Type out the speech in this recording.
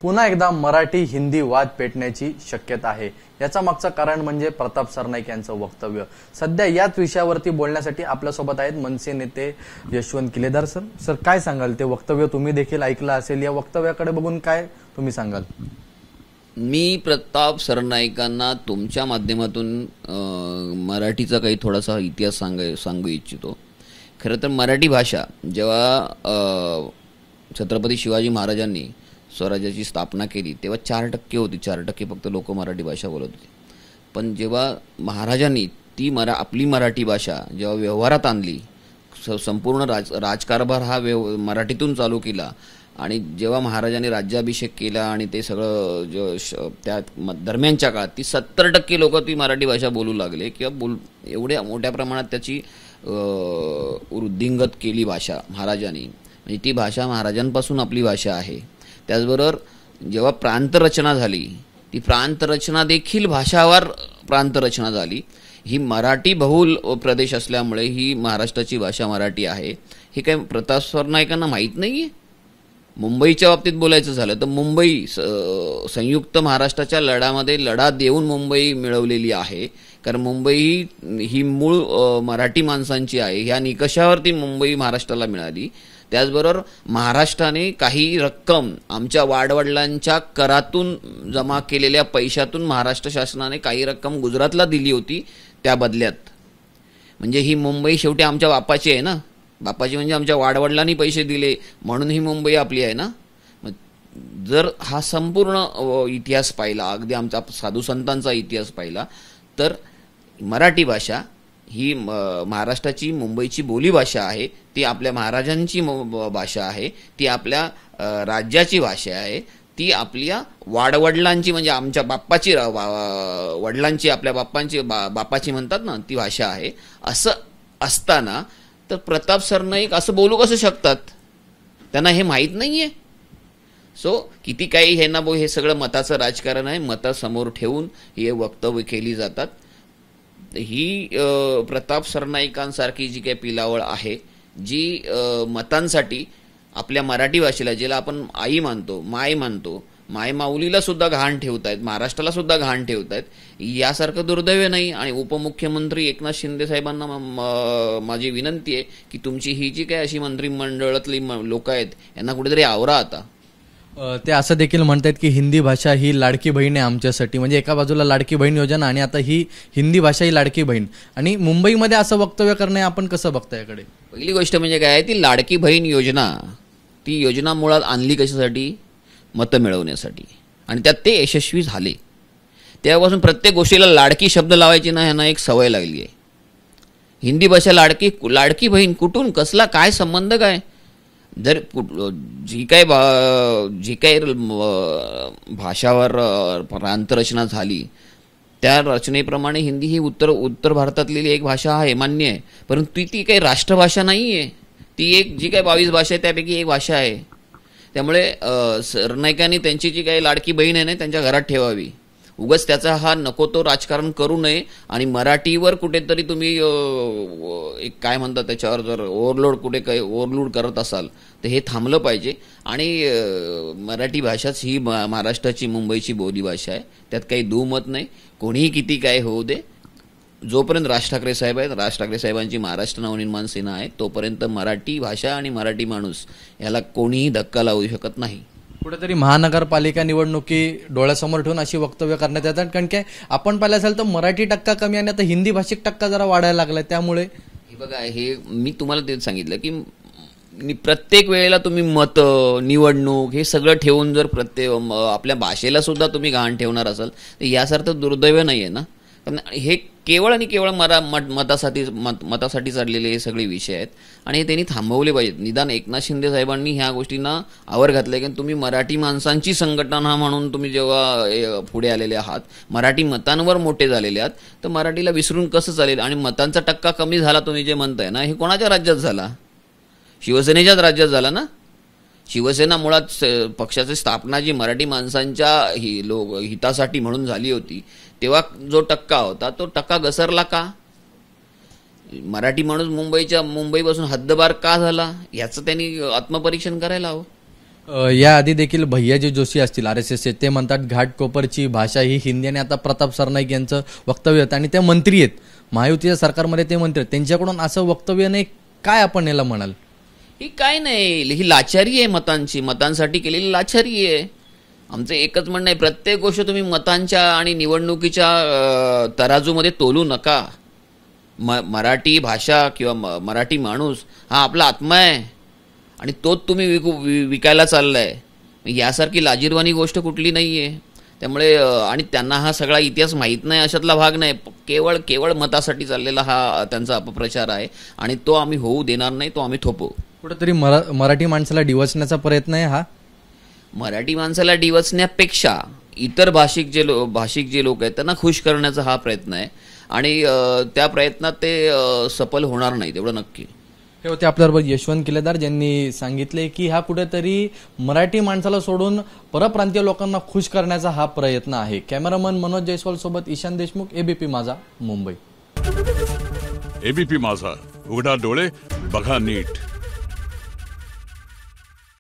पुन्हा एकदा मराठी हिंदी वाद पेटण्याची शक्यता आहे। याचा मागचं कारण म्हणजे प्रताप सरनाईक यांचं वक्तव्य। सध्या याच विषयावरती बोलण्यासाठी आपल्यासोबत आहेत मनसे नेते यशवंत किलेदार सर। सर काय सांगाल, ते वक्तव्य तुम्ही देखील ऐकलं असेल, या वक्तव्याकडे बघून काय तुम्ही सांगाल? मी प्रताप सरनाईकांना तुमच्या माध्यमातून मराठीचा काही थोडासा इतिहास सांगू इच्छितो। खरं तर मराठी भाषा जेव्हा छत्रपती शिवाजी महाराजांनी स्वराज्याची स्थापना केली तेव्हा 4% होती, 4% फक्त लोक मराठी भाषा बोलत होते। पण जेव्हा महाराजांनी ती आपली मराठी भाषा जेव्हा व्यवहारात आणली, संपूर्ण राजकारभार हा मराठीतून चालू केला आणि जेव्हा महाराजांनी राज्याभिषेक केला आणि ते सगळं त्या दरम्यानच्या काळात ती 70% लोक ती मराठी भाषा बोलू लागले किंवा एवढ्या मोठ्या प्रमाणात त्याची वृद्धिंगत केली भाषा महाराजांनी। म्हणजे ती भाषा महाराजांपासून आपली भाषा आहे। त्याचबरोबर जेव्हा प्रांतरचना झाली, ती प्रांतरचना देखील भाषावर प्रांतरचना झाली। ही मराठी बहुल प्रदेश असल्यामुळे ही महाराष्ट्राची भाषा मराठी आहे। हे काय प्रताप सरनाईकांना माहीत नाही आहे? मुंबईच्या बाबतीत बोलायचं झालं तर मुंबई संयुक्त महाराष्ट्राच्या लढ्यामध्ये लढा देऊन मुंबई मिळवलेली आहे, कारण मुंबई ही मूळ मराठी माणसांची आहे। ह्या निकषावरती मुंबई महाराष्ट्राला मिळाली। त्याचबरोबर महाराष्ट्राने काही रक्कम आमच्या वाडवडिलांच्या करातून जमा केलेल्या पैशातून महाराष्ट्र शासनाने काही रक्कम गुजरातला दिली होती त्या बदल्यात। म्हणजे ही मुंबई शेवटी आमच्या बापाची आहे ना, बापाची म्हणजे आमच्या वाडवडिलांनी पैसे दिले म्हणून ही मुंबई आपली आहे ना। जर हा संपूर्ण इतिहास पाहिला, अगदी आमचा साधू संतांचा इतिहास पाहिला, तर मराठी भाषा ही महाराष्ट्राची मुंबईची बोलीभाषा आहे। ती आपल्या महाराजांची भाषा आहे, ती आपल्या राज्याची भाषा आहे, ती आपल्या वाडवडिलांची म्हणजे आमच्या बाप्पाची वडिलांची आपल्या बापाची म्हणतात ना, ती भाषा आहे। असं असताना तर प्रताप सरनाईक असं बोलू कसं शकतात? त्यांना हे माहीत नाहीये। सो किती काही हे ना हे सगळं मताचं राजकारण आहे, मतं समोर ठेवून हे वक्तव्य केली जातात। ही प्रताप सरनाईकांसारखी जी काही पिलावळ आहे, जी मतांसाठी आपल्या मराठी भाषेला, ज्याला आपण आई मानतो, माय मानतो, माय माऊलीला सुद्धा घाण ठेवतायत, महाराष्ट्राला सुद्धा घाण ठेवतायत, यासारखं दुर्दैव नाही। आणि उपमुख्यमंत्री एकनाथ शिंदे साहेबांना माझी विनंती आहे की तुमची ही जी काही अशी मंत्रिमंडळातली लोक आहेत यांना कुठेतरी आवरा आता। ते असं देखील म्हणतात की हिंदी भाषा ही लाडकी बहीण आहे आमच्यासाठी। म्हणजे एका बाजूला लाडकी बहीण योजना आणि आता ही हिंदी भाषा ही लाडकी बहीण, आणि मुंबईमध्ये असं वक्तव्य करणे आपण कसं बघता याकडे? पहिली गोष्ट म्हणजे काय, ती लाडकी बहीण योजना, ती योजना मुळात आणली कशासाठी? मतं मिळवण्यासाठी, आणि त्यात ते यशस्वी झाले। तेव्हापासून प्रत्येक गोष्टीला लाडकी शब्द लावायची ना, ह्यांना एक सवय लागली आहे। हिंदी भाषा लाडकी बहीण कुठून, कसला, काय संबंध काय? जर जी काही भाषावर प्रांतरचना झाली त्या रचनेप्रमाणे हिंदी ही उत्तर भारतातली एक भाषा आहे, मान्य आहे, परंतु ती काही राष्ट्रभाषा नाही आहे। ती एक जी काही 22 भाषा आहे त्यापैकी एक भाषा आहे। त्यामुळे सरनाईकांनी त्यांची जी काही लाडकी बहीण आहे ना त्यांच्या घरात ठेवावी, उगाच त्याचा हा नको तो राजकारण करू नये। आणि मराठीवर कुठेतरी तुम्ही एक काय म्हणतात त्याच्यावर जर ओव्हरलोड करत असाल तर हे थांबलं पाहिजे। आणि मराठी भाषाच ही महाराष्ट्राची मुंबईची बोलीभाषा आहे, त्यात काही दुमत नाही। कोणीही किती काय होऊ दे, जोपर्यंत राज ठाकरे साहेब आहेत, राज ठाकरे साहेबांची महाराष्ट्र नवनिर्माण सेना आहे, तोपर्यंत मराठी भाषा आणि मराठी माणूस याला कोणीही धक्का लावू शकत नाही। कुठेतरी महानगरपालिका निवडणुकी डोळ्यासमोर ठेवून अशी वक्तव्य करण्यात येतात, कारण काय आपण पाहिलं असेल तर मराठी टक्का कमी आणि आता हिंदी भाषिक टक्का जरा वाढायला लागलाय। त्यामुळे हे बघा, हे मी तुम्हाला तेच सांगितलं की प्रत्येक वेळेला तुम्ही मत, निवडणूक हे सगळं ठेवून जर आपल्या भाषेला सुद्धा तुम्ही घाण ठेवणार असाल तर यासारखं दुर्दैव नाही आहे ना। पण हे केवळ आणि केवळ मतासाठी चाललेले हे सगळे विषय आहेत आणि हे त्यांनी थांबवले पाहिजेत। निदान एकनाथ शिंदे साहेबांनी ह्या गोष्टींना आवर घातले की तुम्ही मराठी माणसांची संघटना म्हणून तुम्ही जेव्हा पुढे आलेले आहात, मराठी मतांवर मोठे झालेले आहात, तर मराठीला विसरून कसं चालेल? आणि मतांचा टक्का कमी झाला तुम्ही जे म्हणताय ना, हे कोणाच्या राज्यात झाला? शिवसेनेच्याच राज्यात झाला ना। शिवसेना मुळात पक्षाची स्थापना जी मराठी माणसांच्या हितासाठी म्हणून झाली होती, तेव्हा जो टक्का होता तो टक्का घसरला का? मराठी माणूस मुंबईपासून हद्दपार का झाला याचं त्यांनी आत्मपरीक्षण करायला हवं। याआधी देखील भैयाजी जोशी असतील RSSचे, ते म्हणतात घाटकोपरची भाषा ही हिंदी, आणि आता प्रताप सरनाईक यांचं वक्तव्य होतं आणि ते मंत्री आहेत, महायुतीच्या सरकारमध्ये ते मंत्री आहेत, त्यांच्याकडून असं वक्तव्य नाही, काय आपण याला म्हणाल? ही काय नाही, ही लाचारी आहे, मतांसाठी केलेली लाचारी आहे. आमचं एकच म्हणणं आहे, प्रत्येक गोष्ट तुम्ही मतांच्या आणि निवडणुकीच्या तराजूमध्ये तोलू नका. मराठी भाषा किंवा मराठी माणूस हा आपला आत्मा आहे आणि तोच तुम्ही विकायला चाललाय. यासारखी लाजिरवाणी गोष्ट कुठली नाही आहे. त्यामुळे आणि त्यांना हा सगळा इतिहास माहीत नाही अशातला भाग नाही. केवळ मतासाठी चाललेला हा त्यांचा अपप्रचार आहे आणि तो आम्ही होऊ देणार नाही, तो आम्ही थोपवू. कुठेतरी मराठी माणसाला डिवचण्याचा प्रयत्न आहे हा. मराठी माणसाला डिवचण्यापेक्षा इतर भाषिक जे लोक आहेत त्यांना खुश करण्याचा हा प्रयत्न आहे आणि त्या प्रयत्नात ते सफल होणार नाही, तेवढं नक्की. हे होते आपल्याबरोबर यशवंत किल्लेदार, ज्यांनी सांगितले की हा कुठेतरी मराठी माणसाला सोडून परप्रांतीय लोकांना खुश करण्याचा हा प्रयत्न आहे. कॅमेरामन मनोज जयस्वाल सोबत ईशान देशमुख, ABP माझा, मुंबई. ABP माझा, उघडा डोळे बघा नीट.